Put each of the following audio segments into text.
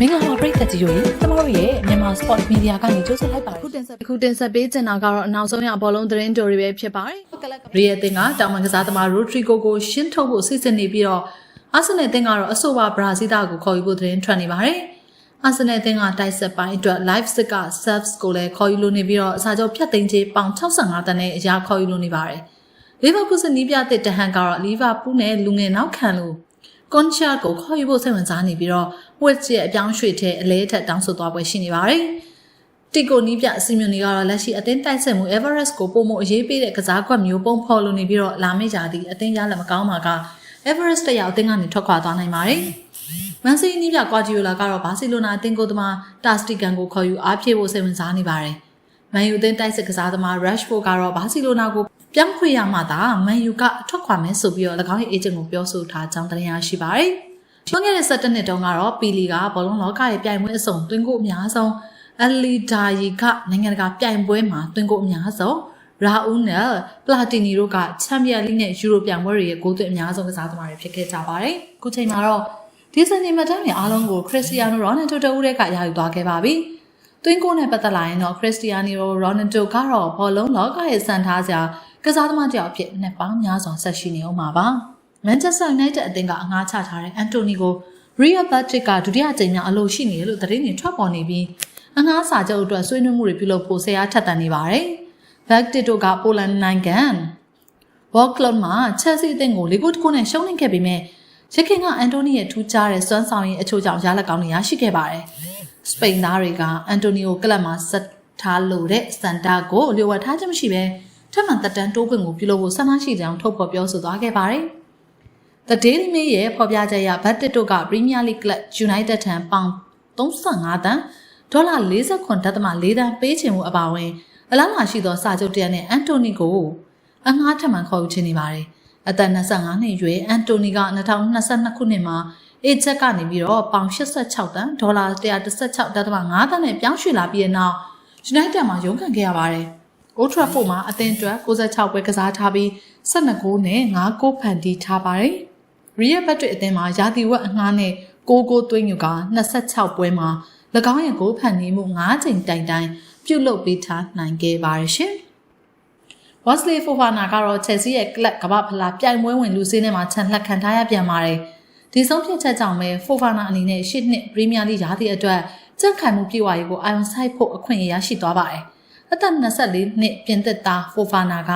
မင်္ဂလာပါပရိသတ်ကြီးတို့ရေကျမတို့ရဲ့မြန်မာ sport media ကနေကြိုးစားလိုက်ပါတယ်ခုတင်ဆက်ပေးချင်တာကတော့အနောက်ဆုံးရအဘောလုံးသတင်းတွေပဲဖြစ်ပါတယ်ရီယယ်တင်ကတောင်ပန်ကစားသမားရိုဒရီဂိုကိုရှင်းထုတ်ဖို့စီစဉ်နေပြီးတော့အာဆင်နယ်တင်ကတော့အဆိုပါဘရာဇီးသားကိုခေါ်ယူဖို့သတင်းထွက်နေပါတယ်အာဆင်နယ်တင်ကတိုက်ဆက်ပိုင်းအတွက် live stick က serves ကိုလည်းခေါ်ယူလို့နေပြီးတော့အစားကြောဖြတ်သိမ်းချေပေါင်65တန်းနဲ့အရာခေါ်ယူလို့နေပါတယ်လီဗာပူးစနီးပြတဲ့တဟန်ကတော့လီဗာပူးနဲ့လူငယ်နောက်ခံလို့ကွန်ချာကိုခေါ်ယူဖို့စိတ်ဝင်စားနေပြီးတော့ဝက်ရဲ့အပြောင်းရွှေ့တဲ့အလဲထက်တောင်းဆိုသွားပွဲရှိနေပါတယ်။တီကိုနီးပြအစီအမံတွေကတော့လက်ရှိအသင်းတိုက်ဆက်မှု Everest ကိုပုံမှုအရေးပေးတဲ့ကစားကွက်မျိုးပုံဖော်လို့နေပြီးတော့လာမယ့်ရာသီအသင်းရလက်မကောင်းမှာက Everest တရောက်အသင်းကနေထွက်ခွာသွားနိုင်ပါတယ်။မန်စီနီးပြကွာဂျီယိုလာကတော့ဘာစီလိုနာအသင်းကိုသမားတာစတီကန်ကိုခေါ်ယူအားဖြည့်ဖို့စိတ်ဝင်စားနေပါတယ်။မန်ယူအသင်းတိုက်ဆက်ကစားသမား Rashford ကတော့ဘာစီလိုနာကိုပြောင်းခွေရမှသာမန်ယူကအထွက်ခွာမယ်ဆိုပြီးတော့၎င်းရဲ့အေဂျင့်ကိုပြောဆိုထားကြောင်းသတင်းရရှိပါတယ်။ကျွန်းခဲ့တဲ့17နှစ်တုန်းကတော့ပီလီကဘောလုံးလောကရဲ့ပြိုင်ပွဲအစုံသွင်းကိုအများဆုံးအလီဒါယီကနိုင်ငံတကာပြိုင်ပွဲမှာသွင်းကိုအများဆုံးရာဦးနဲ့ပလာတီနီတို့ကချန်ပီယံလိနဲ့ယူရိုပြိုင်ပွဲတွေရဲ့ဂိုးသွင်းအများဆုံးကစားသမားတွေဖြစ်ခဲ့ကြပါတယ်။အခုချိန်မှာတော့ဒီစနေမတန်းတွေအားလုံးကိုခရစ္စတီယာနိုရိုနယ်ဒိုတဦးတည်းကရယူသွားခဲ့ပါပြီ။သွင်းကိုနဲ့ပတ်သက်လာရင်တော့ခရစ္စတီယာနီရိုနယ်ဒိုကတော့ဘောလုံးလောကရဲ့စံထားစရာကစားသမားတယောက်အဖြစ်နှစ်ပေါင်းများစွာဆက်ရှိနေအောင်ပါပါ။ Manchester United အသင်းကအငှားချထားတဲ့အန်တိုနီကို Real Madrid ကဒုတိယကြိမ်မြောက်အလို့ရှိနေတယ်လို့သတင်းတွေထွက်ပေါ်နေပြီးအငှားစာချုပ်အတွက်ဆွေးနွေးမှုတွေပြုလုပ်ဖို့ဆရာထပ်တန်နေပါတယ်။ Madrid တို့ကပိုလန်နိုင်ငံ Wroclaw မှာ Chelsea အသင်းကို4-1နဲ့ရှုံးနိမ့်ခဲ့ပေမဲ့ရခင်ကအန်တိုနီရဲ့ထူးခြားတဲ့စွမ်းဆောင်ရည်အချို့ကြောင့်ရလက်ကောင်းတွေရရှိခဲ့ပါတယ်။စပိန်သားတွေကအန်တိုနီကိုကလပ်မှာဆက်ထားလို့တဲ့စန်တာကိုလျှို့ဝှက်ထားခြင်းမရှိဘဲထပ်မံတက်တန်းတိုးခွင့်ကိုပြုလုပ်ဖို့ဆန္ဒရှိကြောင်းထုတ်ဖော်ပြောဆိုသွားခဲ့ပါတယ်။ The Daily Mail ရဲ့ဖော်ပြချက်အရဘတ်တစ်တို့က Premier League Club United ထံပေါင်35တန်းဒေါ်လာ49.4 တန်းပေးချင်မှုအပါအဝင်အလားအလာရှိသောစာချုပ်တရားနဲ့အန်တိုနီကိုအငှားထပ်မံခေါ်ယူခြင်းနေပါတယ်။အသက်25နှစ်အရွယ်အန်တိုနီက2022ခုနှစ်မှာအေဂျက်ကနေပြီးတော့ပေါင်86တန်းဒေါ်လာ116.5 တန်းနဲ့ပြောင်းရွှေ့လာပြီးတဲ့နောက် United မှာရုန်းကန်ခဲ့ရပါတယ်။ Old Trafford မှာအသင်းအတွက်96ပွဲကစားထားပြီး12ဂိုးနဲ့9ဂိုးဖန်တီးထားပါတယ်။ Real Madrid အသင်းမှာရာသီဝက်အငှားနဲ့6ဂိုးသွင်းယူက26ပွဲမှာ၎င်းရဲ့ဂိုးဖန်တီးမှု9ချိန်တိုင်ပြုလုပ်ပေးထားနိုင်ခဲ့ပါတယ်ရှင်။ Wesley Fofana ကတော့ Chelsea ရဲ့ကလပ်ကမ္ဘာဖလားပြိုင်ပွဲဝင်လူစင်းထဲမှာချန်လှပ်ခံထားရပြန်ပါတယ်။ဒီဆုံးဖြတ်ချက်ကြောင့်ပဲ Fofana အနေနဲ့8နှစ် Premier League ရာသီအတွက်ကြက်ခိုင်မှုပြေဝရေးကိုအာရုံစိုက်ဖို့အခွင့်အရေးရရှိသွားပါတယ်။အသက်24နှစ်ပြင်သစ်သား Fofana က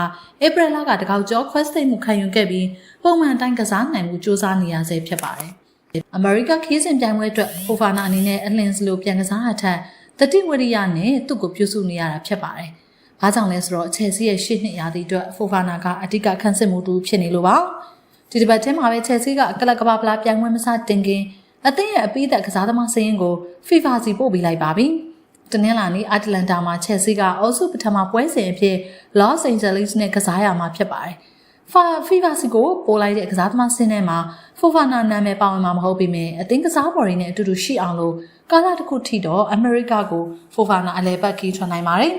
ဧပြီလကတကောက်ကျော်ခွဲစိတ်မှုခံယူခဲ့ပြီးပုံမှန်တိုင်းကစားနိုင်မှုစူးစမ်းနေရဆဲဖြစ်ပါတယ်။ အမေရိကခီးစဉ်ပြိုင်ပွဲအတွက် Fofana အနေနဲ့အလင်းစလိုပြန်ကစားရတဲ့တတိဝရိယနဲ့သူ့ကိုပြုစုနေရတာဖြစ်ပါတယ်။ဘာကြောင့်လဲဆိုတော့ Chelsea ရဲ့8နှစ်ရာသီအတွက် Fofana ကအဓိကခန့်စစ်မှုတူဖြစ်နေလို့ပါ။ဒီတစ်ပတ်ထဲမှာပဲ Chelsea ကကလပ်ကမ္ဘာဖလားပြိုင်ပွဲမစတင်ခင်အသင်းရဲ့အပိသက်ကစားသမားစာရင်းကို FIFA စီပို့ပေးလိုက်ပါပြီ။တနင်္လာနေ့အတ္တလန်တာမှာ Chelsea ကအောက်စုပထမပွဲစဉ်အဖြစ် Los Angeles နဲ့ကစားရမှာဖြစ်ပါတယ်။ FIFA စီကိုပို့လိုက်တဲ့ကစားသမားစင်းထဲမှာ Fofana နာမည်ပါဝင်မှာမဟုတ်ပေမဲ့အသင်းကစားပေါ်တွေနဲ့အတူတူရှိအောင်လို့ကာလတစ်ခုထိတော့အမေရိကကို Fofana အလဲပတ်ခီးထွက်နိုင်ပါတယ်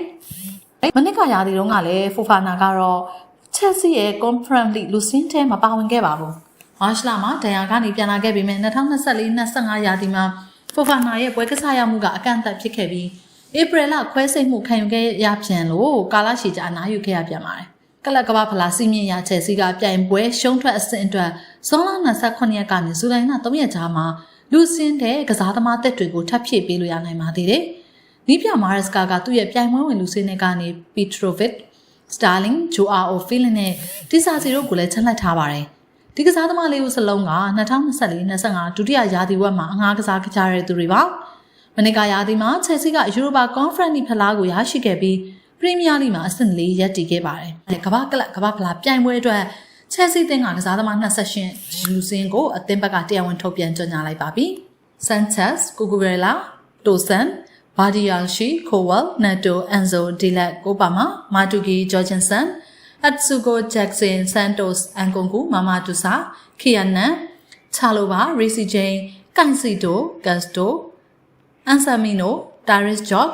။မနစ်ကရာသီတုန်းကလည်း Fofana ကတော့ Chelsea ရဲ့ Conference League လူစင်းထဲမှာပါဝင်ခဲ့ပါဘူး။မတ်လမှာဒဏ်ရာကနေပြန်လာခဲ့ပေမဲ့2024-25ရာသီမှာFofana ရဲ့ပွဲကစားရမှုကအကန့်အသတ်ဖြစ်ခဲ့ပြီးဧပြီလခွဲစိတ်မှုခံယူခဲ့ရပြန်လို့ကာလရှည်ကြာအနားယူခဲ့ရပြန်ပါတယ်။ကလပ်ကမ္ဘာဖလားစီးမြင့်ရချယ်ဆီကပြိုင်ပွဲရှုံးထွက်အဆင့်အတွက်ဇွန်လ29ရက်ကနေဇူလိုင်လ3ရက်ကြားမှာလူစင်းတဲ့ကစားသမားသက်တွေကိုထပ်ဖြည့်ပေးလို့ရနိုင်ပါသေးတယ်။နီးပြမာရက်စကာကသူ့ရဲ့ပြိုင်ပွဲဝင်လူစင်းတွေကနေ Petrovic, Sterling, Joao Felix နဲ့တီဆာစီတို့ကိုလည်းချန်လှပ်ထားပါတယ်။ဒီကစားသမားလေးဦးစလုံးက2024-25ဒုတိယရာသီဝက်မှာအငှားကစားကြတဲ့သူတွေပါ။မနစ်ကရာသီမှာ Chelsea က Europa Conference League ဖလားကိုရရှိခဲ့ပြီး Premier League မှာအဆင့်4ရပ်တည်ခဲ့ပါတယ်။ကမ္ဘာကလပ်ကမ္ဘာဖလားပြိုင်ပွဲအတွက် Chelsea တင်ကကစားသမား28လူစင်းကိုအသင်းဘက်ကတရားဝင်ထုတ်ပြန်ကြေညာလိုက်ပါပြီ။ Sanchez, Cucurella, Tosun, Badiashile, Cowell, Neto, Enzo, Dillac, Kopama, Matuki, Jorgensen, Atsuko, Jackson, Santos, Nkunku, Mamadou Sarr, Kianan, Chalobah, Reece James, Caicedo, Gusto, Anselmino, Darius Jok,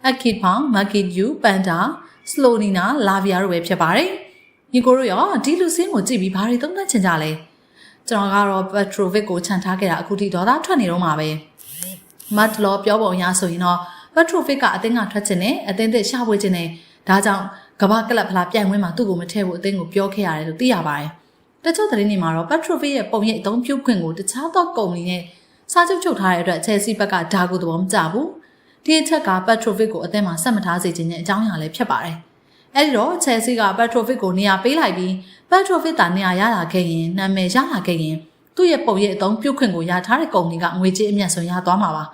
Akipang, Makiyu, Panda, Slonina, Lavia တို့ပဲဖြစ်ပါတယ်။ညီကိုတို့ရောဒီလူစင်းကိုကြည့်ပြီးဘာတွေသုံးသပ်ချင်ကြလဲ။ကျွန်တော်ကတော့ Petrovic ကိုခြံထားခဲ့တာအခုထိဒေါသထွက်နေတော့မှာပဲ။ မတ်လောပြောပုံရဆိုရင်တော့ပက်ထရိုဖစ်ကအသင်းကထွက်ချင်တယ်အသင်းသစ်ရှာဖွေချင်တယ်ဒါကြောင့်ကမ္ဘာကလပ်ဖလားပြိုင်ပွဲမှာသူ့ကိုမထည့်ဖို့အသင်းကိုပြောခဲ့ရတယ်လို့သိရပါတယ်တချို့သတင်းတွေမှာတော့ပက်ထရိုဖစ်ရဲ့ပုံရိပ်အသုံးပြုခွင့်ကိုတခြားသောကုမ္ပဏီနဲ့စာချုပ်ချုပ်ထားတဲ့အတွက်ချယ်ဆီဘက်ကဒါကိုသဘောမကျဘူးဒီအချက်ကပက်ထရိုဖစ်ကိုအသင်းမှာဆက်မထားစေချင်တဲ့အကြောင်းအရာလည်းဖြစ်ပါတယ်အဲဒီတော့ချယ်ဆီကပက်ထရိုဖစ်ကိုနေရာပေးလိုက်ပြီးပက်ထရိုဖစ်တာနေရာရလာခဲ့ရင်နာမည်ရလာခဲ့ရင်သူ့ရဲ့ပုံရိပ်အသုံးပြုခွင့်ကိုရထားတဲ့ကုမ္ပဏီကငွေကြေးအမြတ်ဆုံးရသွားမှာပါ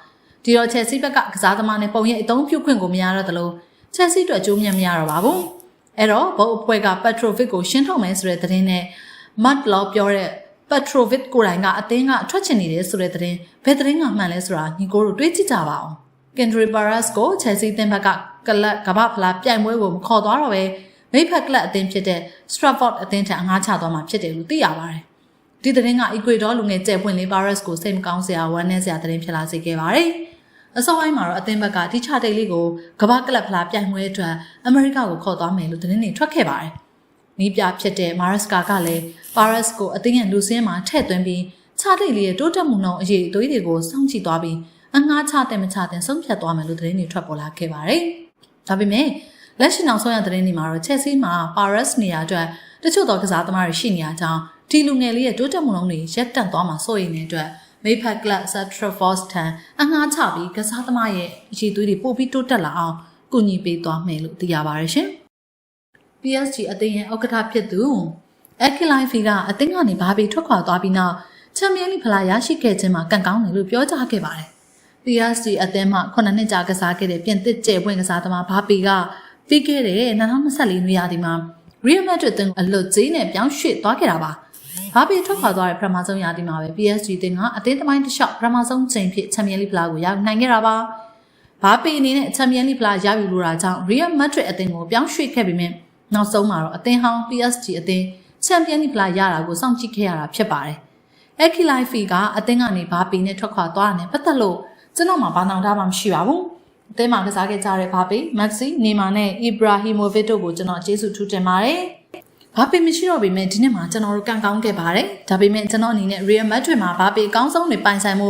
ဒီတော့ချယ်ဆီဘက်ကကစားသမားနဲ့ပုံရိပ်အသုံးပြုခွင့်ကိုမရတော့သလိုချယ်ဆီအတွက်အကျိုးမြတ်မရတော့ပါဘူးအဲ့တော့ဘုတ်အဖွဲ့ကပက်ထရိုဖစ်ကိုရှင်းထုတ်မယ်ဆိုတဲ့သတင်းနဲ့မတ်လောပြောတဲ့ပက်ထရိုဖစ်ကိုယ်တိုင်ကအသင်းကထွက်ချင်နေတယ်ဆိုတဲ့သတင်းဘယ်သတင်းကမှန်လဲဆိုတာညီကိုတို့တွေးကြည့်ကြပါအောင်ကင်ဒရီပါရက်စ်ကိုချယ်ဆီအသင်းဘက်ကကလပ်ကမ္ဘာဖလားပြိုင်ပွဲကိုမခေါ်သွားတော့ပဲမိဖက်ကလပ်အသင်းဖြစ်တဲ့ Stratford အသင်းထံငှားချသွားမှာဖြစ်တယ်လို့သိရပါတယ်ဒီသတင်းကအီကွေဒေါလူငယ်ကျဲပွင့်လေးပါရက်စ်ကိုစိတ်မကောင်းစရာဝမ်းနည်းစရာသတင်းဖြစ်လာစေခဲ့ပါတယ်အစောပိုင်းမှာတော့အသင်းဘက်ကဒီချတိတ်လေးကိုကမ္ဘာကလပ်ဖလားပြိုင်ပွဲအတွက်အမေရိကကိုခေါ်သွားမယ်လို့သတင်းတွေထွက်ခဲ့ပါတယ်နီးပြဖြစ်တဲ့မာရက်စကာကလည်းပါရက်စ်ကိုအသင်းရဲ့လူစင်းမှာထည့်သွင်းပြီးချတိတ်လေးရဲ့တိုးတက်မှုနှုန်းအရေးအသွေးတွေကိုစောင့်ကြည့်သွားပြီးအငှားချတဲ့မချတဲ့ဆုံးဖြတ်သွားမယ်လို့သတင်းတွေထွက်ပေါ်လာခဲ့ပါတယ်ဒါပေမဲ့လက်ရှိနောက်ဆုံးရသတင်းတွေမှာတော့ချက်စီမှာပါရက်စ်နေရာအတွက်တချို့သောကစားသမားတွေရှိနေရကြောင်းဒီလူငယ်လေးရဲ့တိုးတက်မှုနှုန်းတွေရပ်တန့်သွားမှာစိုးရိမ်နေတဲ့အတွက်မိဖက်ကလပ် Stratford ထံအငှားချပြီးကစားသမားရဲ့အရေးသွေးတွေပို့ပြီးတိုးတက်လာအောင်ကူညီပေးသွားမယ်လို့သိရပါတယ်ရှင် PSG အသင်းရဲ့ဥက္ကဋ္ဌဖြစ်သူAkilai Fi ကအသင်းကနေဘာပြီးထွက်ခွာသွားပြီးနောက်ချန်ပီယံလိဖလားရရှိခဲ့ခြင်းမှာကံကောင်းတယ်လို့ပြောကြားခဲ့ပါတယ် PSG အသင်းမှ9နှစ်ကြာကစားခဲ့တဲ့ပြင်သစ်ကျယ်ပွင့်ကစားသမားဘာပီကပြီးခဲ့တဲ့2024နွေရာသီမှာ Real Madrid အသင်းအလွတ်ကြေးနဲ့ပြောင်းရွှေ့သွားခဲ့တာပါဘာပီထွက်ခွာသွားတဲ့ပထမဆုံးရာသီမှာပဲ PSG အသင်းကအသင်းသမိုင်းတစ်လျှောက်ပထမဆုံးချိန်ဖြစ်ချန်ပီယံလိဖလားကိုရနိုင်ခဲ့တာပါဘာပီအနေနဲ့ချန်ပီယံလိဖလားရယူလိုတာကြောင့် Real Madrid အသင်းကိုပြောင်းရွှေ့ခဲ့ပြီးမြဲနောက်ဆုံးမှာတော့အသင်းဟောင်း PSG အသင်းချန်ပီယံလိဖလားရတာကိုစောင့်ကြည့်ခဲ့ရတာဖြစ်ပါတယ်။ Akilai Fi ကအသင်းကနေဘာပီနဲ့ထွက်ခွာသွားတာနဲ့ပတ်သက်လို့ကျွန်တော်မှဘာနောင်တာမှမရှိပါဘူး။အသင်းမှာကစားခဲ့ကြတဲ့ဘာပီ, Maxi, Neymar နဲ့ Ibrahimovic တို့ကိုကျွန်တော်ကျေးဇူးထူးတင်ပါတယ်။ဘာပီမရှိတော့ပေမဲ့ဒီနှစ်မှာကျွန်တော်တို့ကံကောင်းခဲ့ပါတယ်။ဒါပေမဲ့ကျွန်တော်အနေနဲ့ Real Madrid မှာဘာပီအကောင်းဆုံးတွေပိုင်ဆိုင်မှု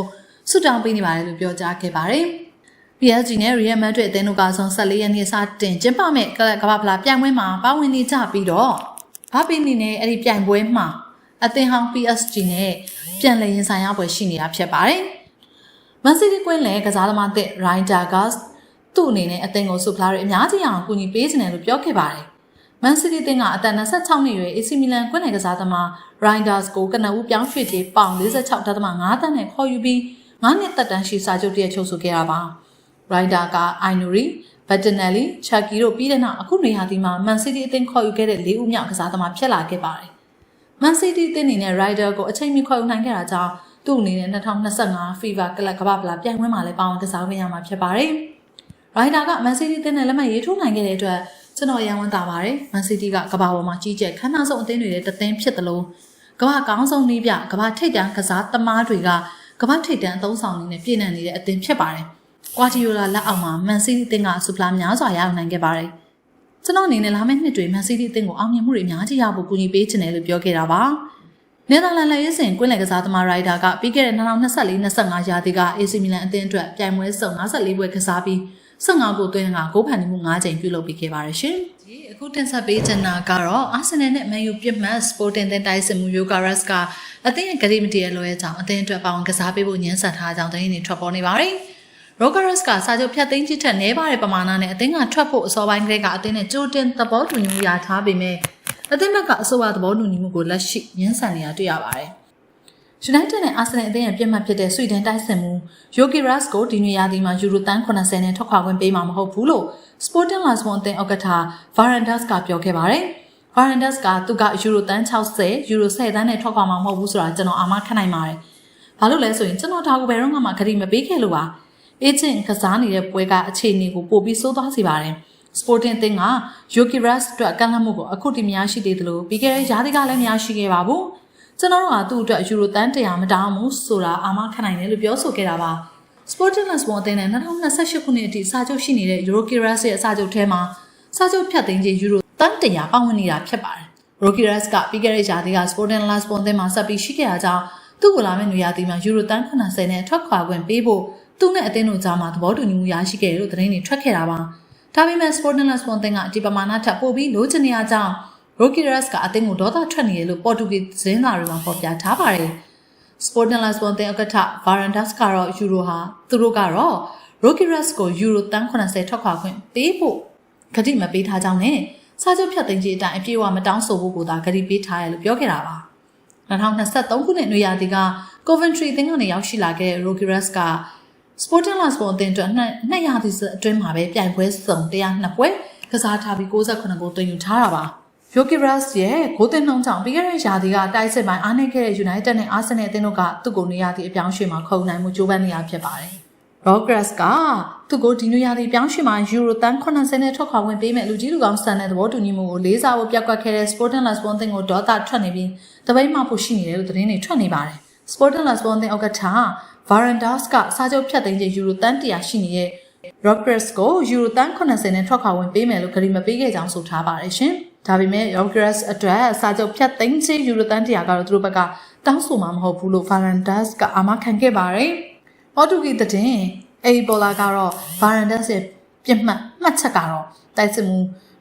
ဆုတောင်းပေးနေပါတယ်လို့ပြောကြားခဲ့ပါတယ်။ PSG နဲ့ Real Madrid အသင်းတို့ကဆုံး14ရက်နေ့စတင်ကျင်းပမဲ့ကမ္ဘာဖလားပြိုင်ပွဲမှာပါဝင်နေကြပြီးတော့ဘာပီအနေနဲ့အဲ့ဒီပြိုင်ပွဲမှာအသင်းဟောင်း PSG နဲ့ပြန်လည်ရင်ဆိုင်ရပွဲရှိနေတာဖြစ်ပါတယ်။ Man City ကွင်းလည်းကစားသမားသစ် Ryan Dagas သူ့အနေနဲ့အသင်းကိုဆုဖလားတွေအများကြီးအောင်ကူညီပေးနေတယ်လို့ပြောခဲ့ပါတယ်။ Man City အသင်းကအသက်26နှစ်အရွယ် AC Milan ကွင်းလည်းကစားသမား Ryan Dagas ကိုကနဦးပြောင်းရွှေ့ကြေးပေါင် 46.5 သန်းနဲ့ခေါ်ယူပြီး9နှစ်သက်တမ်းရှိစာချုပ်တရချုပ်ဆိုခဲ့တာပါ။ Ryan Dagas, Ainuri, Bettinelli, Chucky တို့ပြီးတဲ့နောက်အခုနေရာဒီမှာ Man City အသင်းခေါ်ယူခဲ့တဲ့၄ဦးမြောက်ကစားသမားဖြစ်လာခဲ့ပါတယ်။ Man City အသင်းအနေနဲ့ Ryder ကိုအချိန်မီခေါ်ယူနိုင်ခဲ့တာကြောင့်သူ့အနေနဲ့2025 FIFA ကလပ်ကမ္ဘာဖလားပြိုင်ပွဲမှာလည်းပါဝင်ကစားခွင့်ရမှာဖြစ်ပါတယ်။ Ryder က Man City အသင်းနဲ့လက်မှတ်ရေးထိုးနိုင်ခဲ့တဲ့အတွက်ကျွန်တော်ရန်ဝမ်းသာပါတယ်။ Man City ကကမ္ဘာပေါ်မှာကြီးကျယ်ခမ်းနားဆုံးအသင်းတွေရဲ့တသင်းဖြစ်တယ်လို့ကမ္ဘာကောင်းဆုံးနည်းပြကမ္ဘာထိပ်တန်းကစားသမားတွေကကမ္ဘာထိပ်တန်းအသုံးဆောင်နေနဲ့ပြည်နှံနေတဲ့အသင်းဖြစ်ပါတယ်။ Guardiola လက်အောက်မှာ Man City အသင်းကဆုဖလားများစွာရယူနိုင်ခဲ့ပါတယ်။ကျွန်တော်အနေနဲ့လာမယ့်နှစ်တွေ Man City အသင်းကိုအောင်မြင်မှုတွေအများကြီးရဖို့ကူညီပေးချင်တယ်လို့ပြောခဲ့တာပါ။နယ်သာလန်လက်ရေးစဉ်ကွင်းလယ်ကစားသမား Ryder ကပြီးခဲ့တဲ့2024-25 ရာသီက AC Milan အသင်းအတွက်ပြိုင်ပွဲစုံ54ပွဲကစားပြီး15ဂိုးသွင်းကဂိုးဖန်တီးမှု5ကြိမ်ပြုလုပ်ပေးခဲ့ပါတယ်ရှင်။အခုတင်ဆက်ပေးချင်တာကတော့ Arsenal နဲ့ Man U ပြစ်မှတ် Sporting တင်တိုက်စစ်မှု Gyökeres ကအသင်းရဲ့ဂတိမတည့်ရလွဲကြောင်းအသင်းအတွက်ပါဝင်ကစားပေးဖို့ညှင်းဆန်ထားကြောင်းသတင်းတွေထွက်ပေါ်နေပါတယ်။ Gyökeres ကစာချုပ်ဖြတ်သိမ်းခြင်းထက်နည်းပါတဲ့ပမာဏနဲ့အသင်းကထွက်ဖို့အစောပိုင်းကတည်းကအသင်းနဲ့ကြိုတင်သဘောတူညီမှုရထားပေမဲ့အသင်းဘက်ကအဆိုပါသဘောတူညီမှုကိုလက်ရှိညှင်းဆန်နေတာတွေ့ရပါတယ်။ United နဲ့ Arsenal အသင်းရဲ့ပြစ်မှတ်ဖြစ်တဲ့ Sweden တိုက်စစ်မှု Gyökeres ကိုဒီနွေရာသီမှာယူရိုတန်း80နဲ့ထွက်ခွာခွင့်ပေးမှာမဟုတ်ဘူးလို့ Sporting Lisbon အသင်းဥက္ကဋ္ဌ Varandas ကပြောခဲ့ပါတယ်။ Varandas ကသူကယူရိုတန်း60ယူရို10တန်းနဲ့ထွက်ခွာမှာမဟုတ်ဘူးဆိုတာကျွန်တော်အာမခံနိုင်ပါတယ်။ဘာလို့လဲဆိုရင်ကျွန်တော်ဒါကိုဘယ်တော့မှဂတိမပေးခဲ့လို့ပါ။ Agent ကစားနေတဲ့ပွဲကအခြေအနေကိုပို့ပြီးစိုးသွားစေပါတယ်။ Sporting အသင်းက Gyökeres အတွက်ကန့်လန့်မှုကိုအခုတည်းများရှိသေးတယ်လို့ပြီးခဲ့တဲ့ရာသီကလည်းများရှိခဲ့ပါဘူး။ကျွန်တော်တို့ကသူ့အတွက်ယူရိုတန်း100မတောင်းဘူးဆိုတာအာမခံနိုင်တယ်လို့ပြောဆိုခဲ့တာပါ။ Sporting Lisbon အသင်းနဲ့2028ခုနှစ်အထိစာချုပ်ရှိနေတဲ့ Gyökeres ရဲ့စာချုပ်ထဲမှာစာချုပ်ဖြတ်သိမ်းခြင်းယူရိုတန်း100ပါဝင်နေတာဖြစ်ပါတယ်။ Gyökeres ကပြီးခဲ့တဲ့ရာသီက Sporting Lisbon အသင်းမှာဆက်ပြီးရှိခဲ့တာကြောင့်သူ့ကိုလာမယ့်နွေရာသီမှာယူရိုတန်း90နဲ့ထွက်ခွာခွင့်ပေးဖို့ သူနဲ့အသင်းတို့ကြားမှာသဘောတူညီမှုရရှိခဲ့တယ်လို့သတင်းတွေထွက်ခဲ့တာပါဒါပေမဲ့ Sporting Lisbon တင်ကဒီပမာဏထပ်ပိုပြီးလိုချင်နေရကြောင်း Roqueiras ကအသင်းကိုဒေါသထွက်နေတယ်လို့ပေါ်တူဂီသတင်းစာတွေမှာဖော်ပြထားပါတယ် Sporting Lisbon တင်ဥက္ကဋ္ဌ Varandas ကတော့ယူရိုဟာသူတို့ကတော့ Roqueiras ကိုယူရိုတန်း80ထွက်ခွာခွင့်ပေးဖို့ကတိမပေးထားကြောင်းနဲ့စာချုပ်ဖြတ်သိမ်းခြင်းအတိုင်းအပြည့်အဝမတောင်းဆိုဖို့ကိုသာကတိပေးထားရလို့ပြောခဲ့တာပါ2023ခုနှစ်နွေရာသီက Coventry အသင်းကနေရောက်ရှိလာခဲ့တဲ့ Roqueiras က Sporting Lisbon အသင်းအတွက်နှစ်ရာသီအတွင်းမှာပဲပြိုင်ပွဲစုံ102ပွဲကစားထားပြီး68ဂိုးသွင်းယူထားတာပါ Roqueiras ရဲ့ဂိုးသွင်းနှုန်းကြောင့်ပြီးခဲ့တဲ့ရာသီကတိုက်စစ်ပိုင်းအားနည်းခဲ့တဲ့ United နဲ့ Arsenal အသင်းတို့ကသူ့ကိုနေရာသီအပြောင်းရွှေ့မှာခုံနိုင်မှုကြိုးပမ်းနေရဖြစ်ပါတယ်Roqueiras ကသူ့ကိုဒီနွေရာသီပြောင်းရွှေ့မှာယူရိုတန်း80နဲ့ထွက်ခွာဝင်ပေးမဲ့လူကြီးလူကောင်းစံတဲ့သဘောတူညီမှုကိုလေးစားဖို့ပြတ်ကွက်ခဲ့တဲ့ Sporting Lisbon အသင်းကိုဒေါသထွက်နေပြီးတပိတ်မှဖို့ရှိနေတယ်လို့သတင်းတွေထွက်နေပါတယ် Sporting Lisbon အသင်းဥက္ကဋ္ဌ Varandas ကစာချုပ်ဖြတ်သိမ်းခြင်းယူရိုတန်း100ရှိနေတဲ့ Roqueiras ကိုယူရိုတန်း80နဲ့ထွက်ခွာဝင်ပေးမယ်လို့ကတိမပေးခဲ့ကြောင်းဆိုထားပါတယ်ရှင်ဒါပေမဲ့ Roqueiras အတွက်စာချုပ်ဖြတ်သိမ်းခြင်းယူရိုတန်း100ကတော့သူတို့ဘက်ကတောင်းဆိုမှာမဟုတ်ဘူးလို့ Varandas ကအာမခံခဲ့ပါတယ်ပေါ်တူဂီသတင်းအေဘောလာကတော့ Varandas ရဲ့ပြစ်မှတ်ချက်ကတော့တိုက်စစ်မှု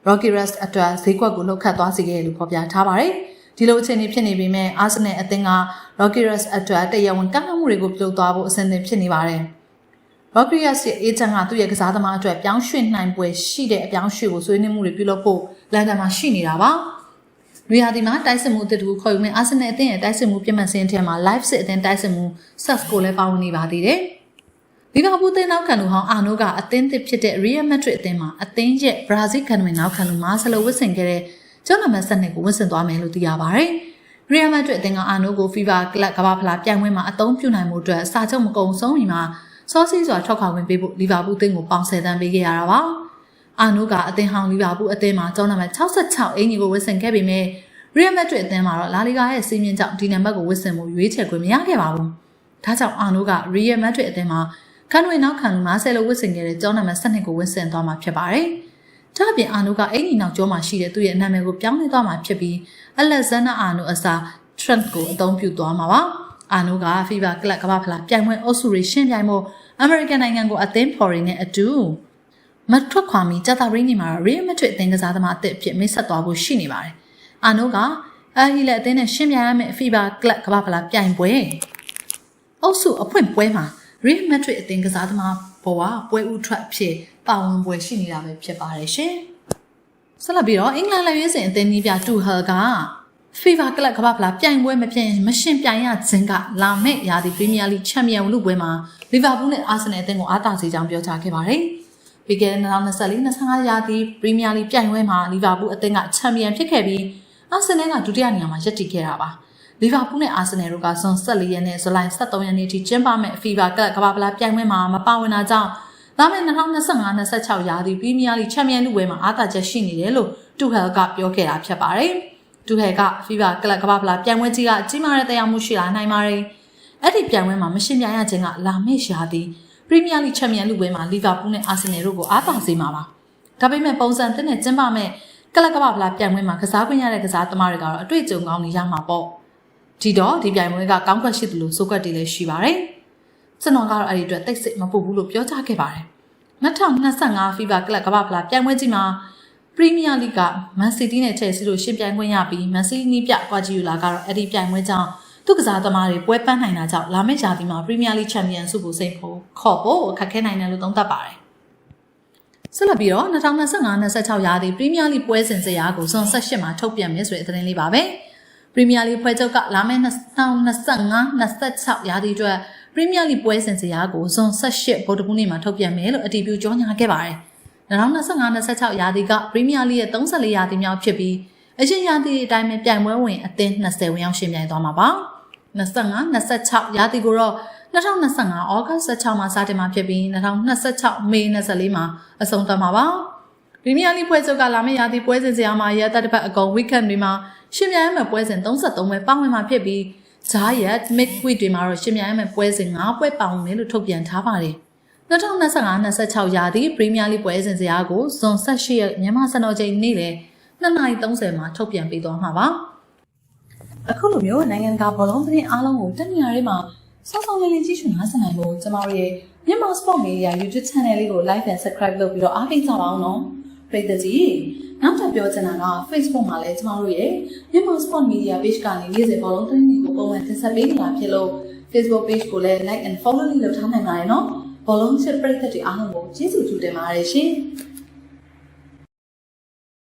Roqueiras အတွက်ဈေးကွက်ကိုလှုပ်ခတ်သွားစေခဲ့တယ်လို့ဖော်ပြထားပါတယ်။ဒီလိုအခြေအနေဖြစ်နေပေမဲ့ Arsenal အသင်းက Roqueiras အတွက်တရားဝင်ကန့်ကွက်မှုတွေကိုပြုလုပ်သွားဖို့အဆင်သင့်ဖြစ်နေပါတယ်။ Roqueiras ရဲ့အေဂျင့်ကသူ့ရဲ့ကစားသမားအတွက်ပြောင်းရွှေ့နိုင်ပွဲရှိတဲ့အပြောင်းရွှေ့ကိုဆွေးနွေးမှုတွေပြုလုပ်ဖို့လန်ဒန်မှာရှိနေတာပါ။လူရာဒီမှာတိုက်စစ်မှုအသစ်ကိုခေါ်ယူမဲ့ Arsenal အသင်းရဲ့တိုက်စစ်မှုပြစ်မှတ်စင်းထဲမှာ Leipzig အသင်းတိုက်စစ်မှု Sef ကိုလည်းပါဝင်နေပါသေးတယ်။လီဗာပူးအသင်းနောက်ခံလူဟောင်းအာနိုကအသင်းသစ်ဖြစ်တဲ့ Real Madrid အသင်းမှာအသင်းရဲ့ဘရာဇီးကန်ဝင်နောက်ခံလူမာဆလိုဝစ်ဆင်ခဲ့တဲ့ကျောင်းနံပါတ်7ကိုဝစ်ဆင်သွားမယ်လို့သိရပါတယ်။ Real Madrid အသင်းကအာနိုကို FIFA ကလပ်ကမ္ဘာဖလားပြိုင်ပွဲမှာအသုံးပြုနိုင်မှုအတွက်စာချုပ်မကုန်ဆုံးမီမှာစောစီးစွာထွက်ခွာဝင်ပေးဖို့လီဗာပူးအသင်းကိုပေါင်ဆယ်တန်းပေးခဲ့ရတာပါ။အာနိုကအသင်းဟောင်းလီဗာပူးအသင်းမှာကျောင်းနံပါတ်66အင်ဂျီကိုဝစ်ဆင်ခဲ့ပေမဲ့ Real Madrid အသင်းမှာတော့လာလီဂါရဲ့စီးမြင့်ကြောင့်ဒီနံပါတ်ကိုဝစ်ဆင်မှုရွေးချယ်ခွင့်မရခဲ့ပါဘူး။ဒါကြောင့်အာနိုက Real Madrid အသင်းမှာခန်းဝင်နောက်ခံလူမာဆယ်လိုဝစ်ဆင်ခဲ့တဲ့ကျောင်းနံပါတ်12ကိုဝစ်ဆင်သွားမှာဖြစ်ပါတယ်။ဒါ့အပြင်အာနိုကအင်ဂျီနောက်ကျောမှာရှိတဲ့သူ့ရဲ့နာမည်ကိုပြောင်းလဲသွားမှာဖြစ်ပြီး Alexander Arnold အစား Trent ကိုအသုံးပြုသွားမှာပါ။အာနိုက FIFA ကလပ်ကမ္ဘာဖလားပြိုင်ပွဲအုပ်စုတွေရှင်းပြိုင်ဖို့အမေရိကန်နိုင်ငံကိုအသင်းဖော်ရင်းနဲ့အတူမထွက်ခွာမီကြာသပတေးနေ့မှာ Real Madrid အသင်းကစားသမားအသစ်အဖြစ်မိတ်ဆက်သွားဖို့ရှိနေပါတယ်။အာနိုကဟီလက်အသင်းနဲ့ရှင်းပြရမယ့် FIFA ကလပ်ကမ္ဘာဖလားပြိုင်ပွဲအုပ်စုအဖွင့်ပွဲမှာReal Madrid အသင်းကစားသမားဘောကပွဲဥထွက်အဖြစ်ပါဝင်ပွဲရှိနေတာပဲဖြစ်ပါတယ်ရှင်။ဆက်လက်ပြီးတော့အင်္ဂလန်လက်ရွေးစင်အသင်းကြီးပြတူဟယ်က FIFA ကလပ်ကမ္ဘာဖလားပြိုင်ပွဲမရှင်ပြိုင်ရခြင်းကလာမယ့်ရာသီပရီးမီးယားလိချန်ပီယံလုပွဲမှာလီဗာပူးနဲ့အာဆင်နယ်အသင်းကိုအားတာစေကြောင်းပြောကြားခဲ့ပါတယ်။ပြီးခဲ့တဲ့2024-25ရာသီပရီးမီးယားလိပြိုင်ပွဲမှာလီဗာပူးအသင်းကချန်ပီယံဖြစ်ခဲ့ပြီးအာဆင်နယ်ကဒုတိယနေရာမှာရပ်တည်ခဲ့တာပါ။လီဗာပူးနဲ့အာဆင်နယ်တို့ကဇွန်14ရက်နဲ့ဇူလိုင်23ရက်နေ့ထိကျင်းပမယ့် FIFA ကလပ်ကမ္ဘာဖလားပြိုင်ပွဲမှာမပါဝင်တာကြောင့်လာမယ့်2025-26ရာသီပရီးမီးယားလိချန်ပီယံလုပွဲမှာအားတာချက်ရှိနေတယ်လို့တူဟယ်ကပြောခဲ့တာဖြစ်ပါတယ်။တူဟယ်က FIFA ကလပ်ကမ္ဘာဖလားပြိုင်ပွဲကြီးကကြီးမားတဲ့တရားမှုရှိလာနိုင်ပါတယ်။အဲ့ဒီပြိုင်ပွဲမှာမရှင်ပြိုင်ရခြင်းကလာမယ့်ရာသီပရီးမီးယားလိချန်ပီယံလုပွဲမှာလီဗာပူးနဲ့အာဆင်နယ်တို့ကိုအားတာစေမှာပါ။ဒါပေမဲ့ပုံစံသစ်နဲ့ကျင်းပမယ့်ကလပ်ကမ္ဘာဖလားပြိုင်ပွဲမှာကစားခွင့်ရတဲ့ကစားသမားတွေကတော့အတွေ့အကြုံကောင်းတွေရမှာပေါ့။ဒီပြိုင်ပွဲကကောင်းကွက်ရှိသလိုစိုးကွက်တွေလည်းရှိပါတယ်။ကျွန်တော်ကတော့အဲ့ဒီအတွက်တိတ်ဆိတ်မပူဘူးလို့ပြောကြားခဲ့ပါတယ်။2025 FIFA ကလပ်ကမ္ဘာဖလားပြိုင်ပွဲကြီးမှာပရီးမီးယားလိကမန်စီးတီးနဲ့ချယ်ဆီတို့ရှင်ပြိုင်ခွင့်ရပြီးမန်စီးနီးပြကွာဂျီယူလာကတော့အဲ့ဒီပြိုင်ပွဲကြောင့်သူ့ကစားသမားတွေပွဲပန်းနိုင်တာကြောင့်လာမယ့်ရာသီမှာပရီးမီးယားလိချန်ပီယံဆုကိုစိန်ခေါ်ဖို့အခက်ခဲနိုင်တယ်လို့သုံးသပ်ပါတယ်။ဆက်လက်ပြီးတော့2025-26ရာသီပရီးမီးယားလိပွဲစဉ်ဇယားကိုဇွန်18မှာထုတ်ပြန်မယ်ဆိုတဲ့သတင်းလေးပါပဲ။ပရီးမီးယားလိဖွဲ့ချုပ်ကလာမယ့်2025-26ရာသီအတွက်ပရီးမီးယားလိပွဲစဉ်ဇယားကိုဇွန်18ဗုဒ္ဓဟူးနေ့မှာထုတ်ပြန်မယ်လို့အတည်ပြုကြေညာခဲ့ပါတယ်။2025-26ရာသီကပရီးမီးယားလိရဲ့34ရာသီမြောက်ဖြစ်ပြီးအရင်ရာသီအတိုင်းပဲပြိုင်ပွဲဝင်အသင်း20ဝင်ရောက်ရှင်ပြိုင်သွားမှာပါ။25-26ရာသီကိုတော့2025ဩဂတ်16မှာစတင်မှာဖြစ်ပြီး2026မေ24မှာအဆုံးသတ်မှာပါ။ပရီးမီးယားလိဖွဲ့ချုပ်ကလာမယ့်ရာသီပွဲစဉ်ဇယားမှာရက်သက်တစ်ပတ်အကုန် weekend တွေမှာရှင်ပြိုင်ရမယ့်ပွဲစဉ်33ပွဲပါဝင်မှာဖြစ်ပြီးဂျာရက် midweek တွေမှာတော့ရှင်ပြိုင်ရမယ့်ပွဲစဉ်5ပွဲပါဝင်မယ်လို့ထုတ်ပြန်ထားပါတယ်။2025-26ရာသီပရီးမီးယားလိပွဲစဉ်ဇယားကိုဇွန်18ရက်မြန်မာစံတော်ချိန်နေ့လယ်2:30မှာထုတ်ပြန်ပေးသွားမှာပါ။အခုလိုမျိုးနိုင်ငံတကာဘောလုံးသတင်းအားလုံးကိုတနေရာတွေမှာ ဆောင်းလေးလေးကြည့်ရှုနားဆင်နိုင်ဖို့ကျမတို့ရဲ့မြန်မာ Sport Media YouTube Channel လေးကို Like and Subscribe လုပ်ပြီးတော့အားပေးကြပါအောင်နော်ပရိသတ်ကြီးနောက်ထပ်ပြောချင်တာက Facebook မှာလည်းကျမတို့ရဲ့မြန်မာ Sport Media Page ကနေနေ့စဉ်ဘောလုံးသတင်းတွေကိုပုံမှန်တင်ဆက်ပေးနေတာဖြစ်လို့ Facebook Page ကိုလည်း Like and Follow လုပ်ထားနိုင်ပါတယ်နော်ဘောလုံးချစ်ပရိသတ်တွေအားလုံးကိုကျေးဇူးတင်ပါတယ်ရှင်